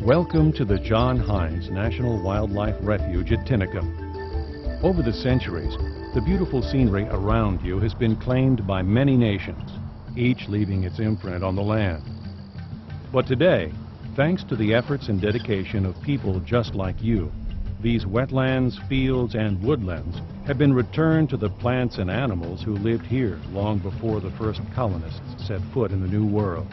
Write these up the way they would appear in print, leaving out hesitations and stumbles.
Welcome to the John Heinz National Wildlife Refuge at Tinicum. Over the centuries, the beautiful scenery around you has been claimed by many nations, each leaving its imprint on the land. But today, thanks to the efforts and dedication of people just like you, these wetlands, fields, and woodlands have been returned to the plants and animals who lived here long before the first colonists set foot in the New World.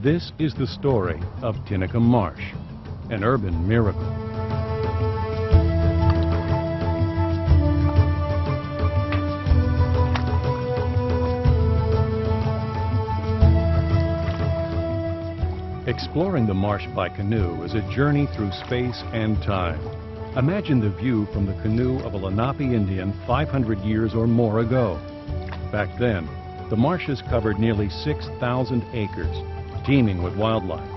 This is the story of Tinicum Marsh, an urban miracle. Exploring the marsh by canoe is a journey through space and time. Imagine the view from the canoe of a Lenape Indian 500 years or more ago. Back then, the marshes covered nearly 6,000 acres, teeming with wildlife.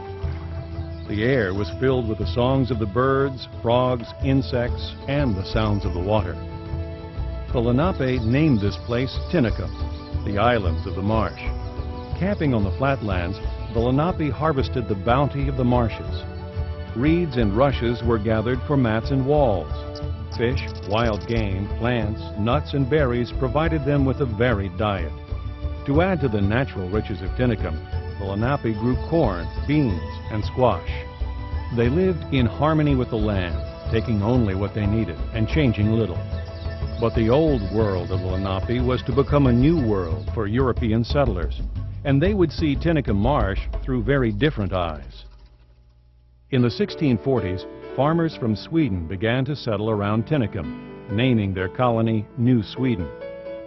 The air was filled with the songs of the birds, frogs, insects, and the sounds of the water. The Lenape named this place Tinicum, the islands of the marsh. Camping on the flatlands, the Lenape harvested the bounty of the marshes. Reeds and rushes were gathered for mats and walls. Fish, wild game, plants, nuts, and berries provided them with a varied diet. To add to the natural riches of Tinicum, the Lenape grew corn, beans, and squash. They lived in harmony with the land, taking only what they needed and changing little. But the old world of the Lenape was to become a new world for European settlers, and they would see Tinicum Marsh through very different eyes. In the 1640s, farmers from Sweden began to settle around Tinicum, naming their colony New Sweden.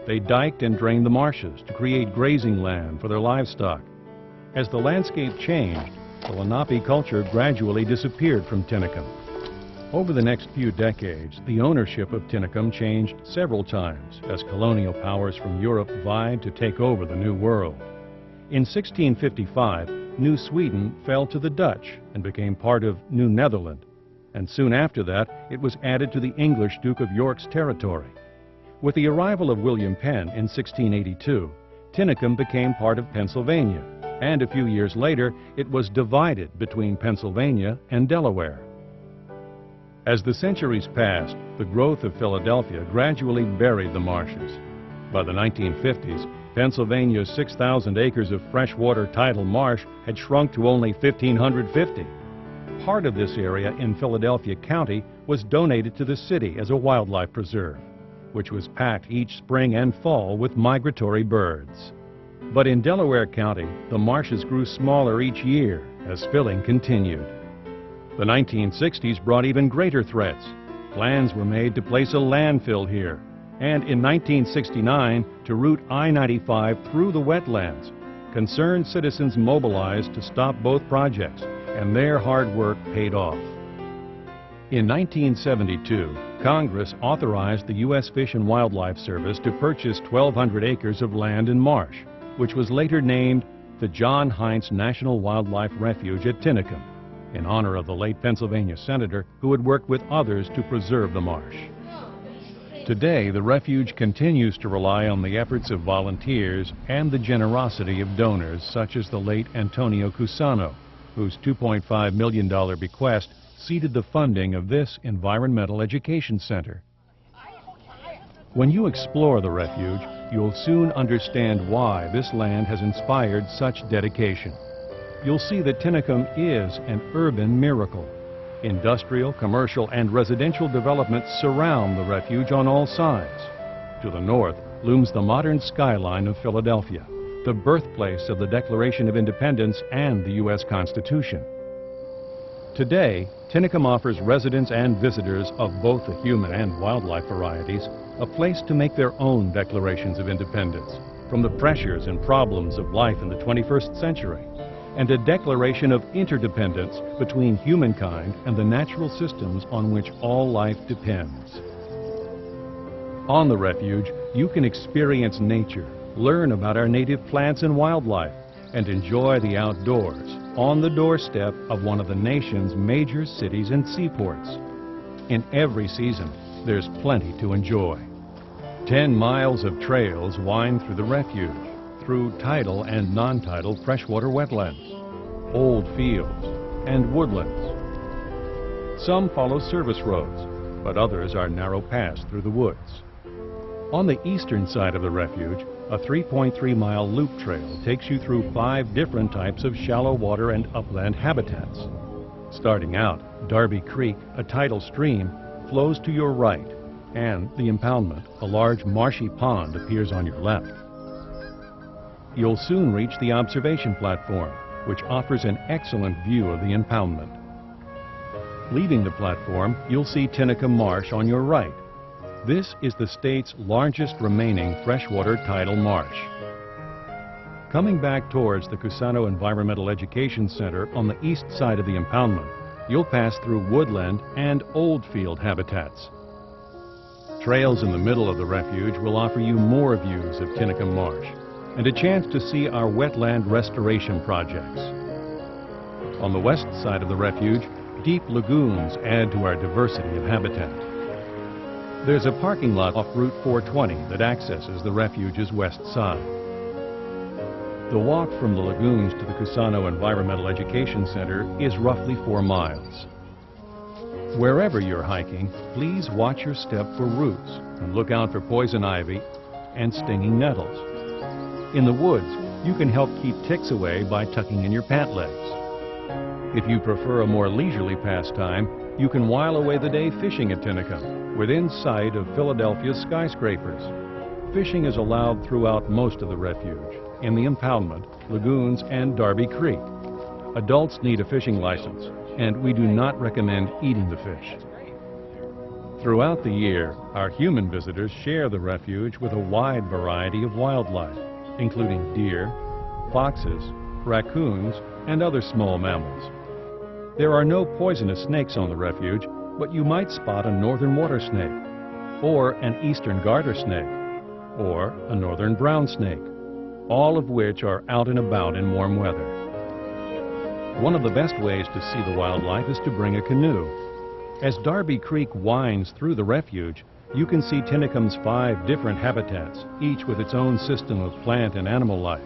They diked and drained the marshes to create grazing land for their livestock. As the landscape changed, the Lenape culture gradually disappeared from Tinicum. Over the next few decades, the ownership of Tinicum changed several times as colonial powers from Europe vied to take over the New World. In 1655, New Sweden fell to the Dutch and became part of New Netherland, and soon after that it was added to the English Duke of York's territory. With the arrival of William Penn in 1682, Tinicum became part of Pennsylvania, and a few years later it was divided between Pennsylvania and Delaware. As the centuries passed, the growth of Philadelphia gradually buried the marshes. By the 1950s, Pennsylvania's 6,000 acres of freshwater tidal marsh had shrunk to only 1,550. Part of this area in Philadelphia County was donated to the city as a wildlife preserve, which was packed each spring and fall with migratory birds. But in Delaware County, the marshes grew smaller each year as filling continued. The 1960s brought even greater threats. Plans were made to place a landfill here, and in 1969 to route I-95 through the wetlands. Concerned citizens mobilized to stop both projects, and their hard work paid off. In 1972, Congress authorized the U.S. Fish and Wildlife Service to purchase 1,200 acres of land and marsh, which was later named the John Heinz National Wildlife Refuge at Tinicum, in honor of the late Pennsylvania senator who had worked with others to preserve the marsh. Today, the refuge continues to rely on the efforts of volunteers and the generosity of donors such as the late Antonio Cusano, whose $2.5 million bequest seeded the funding of this environmental education center. When you explore the refuge, you'll soon understand why this land has inspired such dedication. You'll see that Tinicum is an urban miracle. Industrial, commercial, and residential developments surround the refuge on all sides. To the north looms the modern skyline of Philadelphia, the birthplace of the Declaration of Independence and the U.S. Constitution. Today, Tinicum offers residents and visitors of both the human and wildlife varieties a place to make their own declarations of independence from the pressures and problems of life in the 21st century, and a declaration of interdependence between humankind and the natural systems on which all life depends. On the refuge, you can experience nature, learn about our native plants and wildlife, and enjoy the outdoors on the doorstep of one of the nation's major cities and seaports. In every season, there's plenty to enjoy. 10 miles of trails wind through the refuge, through tidal and non-tidal freshwater wetlands, old fields, and woodlands. Some follow service roads, but others are narrow paths through the woods. On the eastern side of the refuge, a 3.3-mile loop trail takes you through 5 different types of shallow water and upland habitats. Starting out, Darby Creek, a tidal stream, flows to your right, and the impoundment, a large marshy pond, appears on your left. You'll soon reach the observation platform, which offers an excellent view of the impoundment. Leaving the platform, you'll see Tinicum Marsh on your right. This is the state's largest remaining freshwater tidal marsh. Coming back towards the Cusano Environmental Education Center on the east side of the impoundment, you'll pass through woodland and old field habitats. Trails in the middle of the refuge will offer you more views of Tinicum Marsh and a chance to see our wetland restoration projects. On the west side of the refuge, deep lagoons add to our diversity of habitat. There's a parking lot off Route 420 that accesses the refuge's west side. The walk from the lagoons to the Cusano Environmental Education Center is roughly 4 miles. Wherever you're hiking, please watch your step for roots and look out for poison ivy and stinging nettles. In the woods, you can help keep ticks away by tucking in your pant legs. If you prefer a more leisurely pastime, you can while away the day fishing at Tinicum, within sight of Philadelphia's skyscrapers. Fishing is allowed throughout most of the refuge, in the impoundment, lagoons, and Darby Creek. Adults need a fishing license, and we do not recommend eating the fish. Throughout the year, our human visitors share the refuge with a wide variety of wildlife, including deer, foxes, raccoons, and other small mammals. There are no poisonous snakes on the refuge, but you might spot a northern water snake, or an eastern garter snake, or a northern brown snake, all of which are out and about in warm weather. One of the best ways to see the wildlife is to bring a canoe. As Darby Creek winds through the refuge, you can see Tinicum's 5 different habitats, each with its own system of plant and animal life,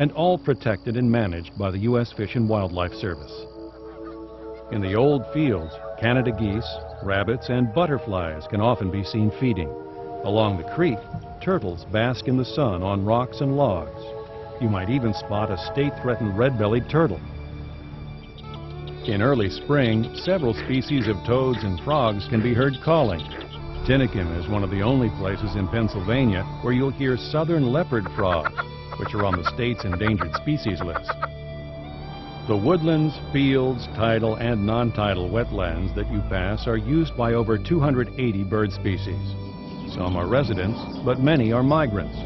and all protected and managed by the U.S. Fish and Wildlife Service. In the old fields, Canada geese, rabbits, and butterflies can often be seen feeding. Along the creek, turtles bask in the sun on rocks and logs. You might even spot a state-threatened red-bellied turtle. In early spring, several species of toads and frogs can be heard calling. Tinicum is one of the only places in Pennsylvania where you'll hear southern leopard frogs, which are on the state's endangered species list. The woodlands, fields, tidal and non-tidal wetlands that you pass are used by over 280 bird species. Some are residents, but many are migrants.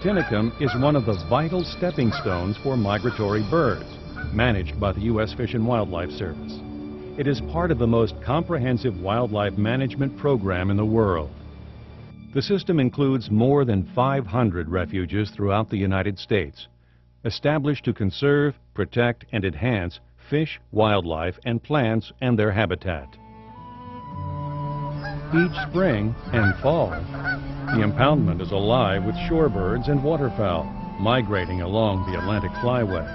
Tinicum is one of the vital stepping stones for migratory birds, managed by the U.S. Fish and Wildlife Service. It is part of the most comprehensive wildlife management program in the world. The system includes more than 500 refuges throughout the United States, established to conserve, protect, and enhance fish, wildlife, and plants and their habitat. Each spring and fall, the impoundment is alive with shorebirds and waterfowl migrating along the Atlantic Flyway.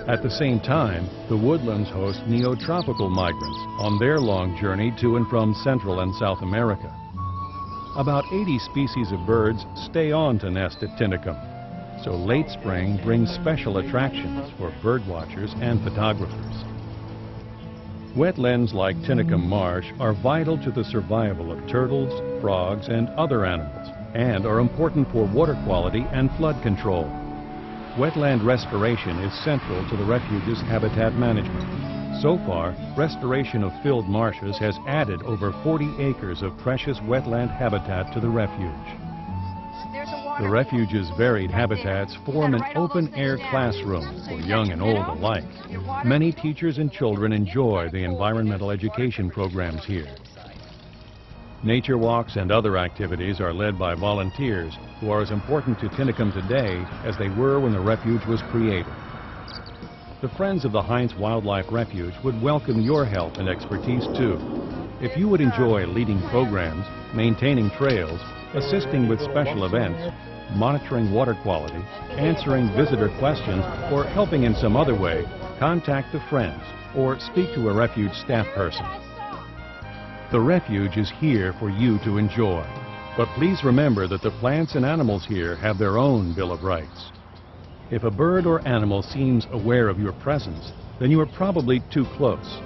At the same time, the woodlands host neotropical migrants on their long journey to and from Central and South America. About 80 species of birds stay on to nest at Tinicum, so late spring brings special attractions for bird watchers and photographers. Wetlands like Tinicum Marsh are vital to the survival of turtles, frogs, and other animals, and are important for water quality and flood control. Wetland restoration is central to the refuge's habitat management. So far, restoration of filled marshes has added over 40 acres of precious wetland habitat to the refuge. The refuge's varied habitats form an open-air classroom for young and old alike. Many teachers and children enjoy the environmental education programs here. Nature walks and other activities are led by volunteers who are as important to Tinicum today as they were when the refuge was created. The Friends of the Heinz Wildlife Refuge would welcome your help and expertise too. If you would enjoy leading programs, maintaining trails, assisting with special events, monitoring water quality, answering visitor questions, or helping in some other way, contact the Friends or speak to a Refuge staff person. The Refuge is here for you to enjoy, but please remember that the plants and animals here have their own Bill of Rights. If a bird or animal seems aware of your presence, then you are probably too close.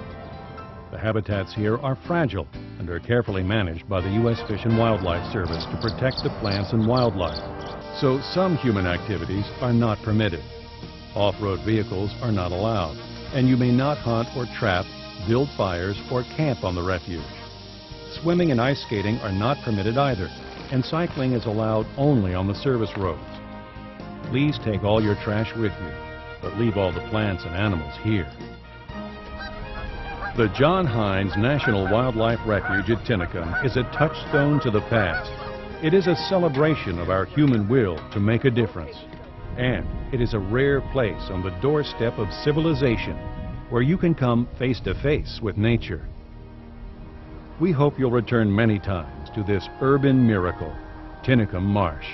The habitats here are fragile and are carefully managed by the U.S. Fish and Wildlife Service to protect the plants and wildlife, so some human activities are not permitted. Off-road vehicles are not allowed, and you may not hunt or trap, build fires, or camp on the Refuge. Swimming and ice skating are not permitted either, and cycling is allowed only on the service roads. Please take all your trash with you, but leave all the plants and animals here. The John Heinz National Wildlife Refuge at Tinicum is a touchstone to the past. It is a celebration of our human will to make a difference. And it is a rare place on the doorstep of civilization where you can come face to face with nature. We hope you'll return many times to this urban miracle, Tinicum Marsh.